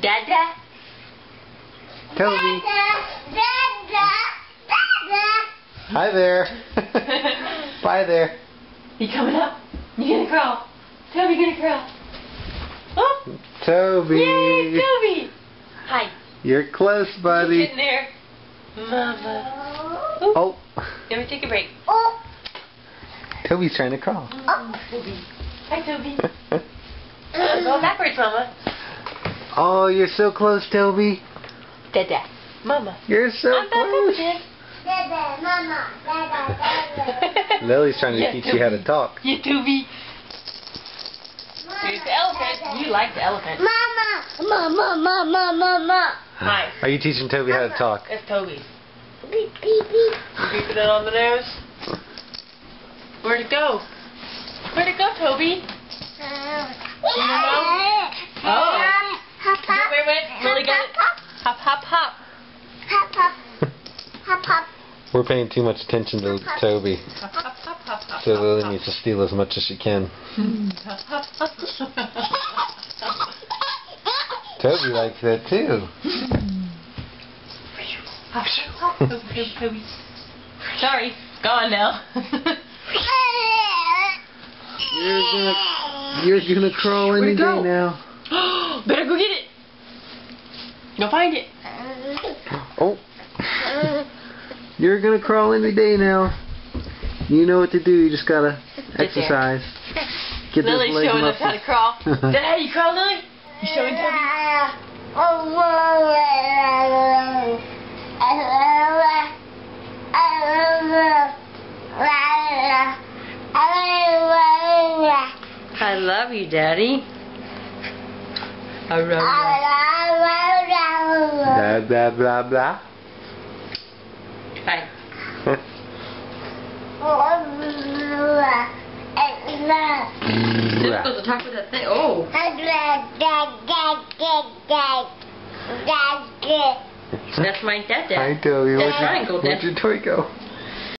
Dada. Toby. Hi there. Bye there. You coming up? You gonna crawl? Toby gonna crawl. Oh. Toby. Yay, Toby. Hi. You're close, buddy. Get in there. Mama. Ooh. Oh. Let me take a break. Toby's trying to crawl. Toby. Hi, Toby. Go backwards, Mama. Oh, you're so close, Toby. Dada. Mama. You're so I'm back over close. there. Dada, mama, dada, dada. Lily's trying to Yeah, teach Toby. you how to talk. Yeah, Toby. Here's the elephant. You like the elephant. Mama, mama, mama, mama. Hi. Are you teaching Toby how to talk? That's Toby. Beep, beep, beep. You beeping it on the nose? Where'd it go? Where'd it go, Toby? Oh. Hop, hop. Wait. Lily got it. Hop, hop, hop. Hop, hop. Hop, hop. We're paying too much attention to Toby, Hop, hop, hop, hop, hop. so Lily needs to steal as much as she can. Hop, hop, hop. Toby likes that too. Hop, hop, Toby. Sorry, gone now. You're gonna crawl any Where'd it day go? now. Better go get it. Go find it. Oh. You're gonna crawl any day now. You know what to do. You just gotta exercise. Get those Lily's leg showing us how to crawl. Is that how you crawl, Lily? You showing Toby? I love you, Daddy. Blah blah blah blah. Hi. This goes to talk with that thing. Oh. That's my dad. Hi Toby. That's triangle, Where'd Dad. your toy go?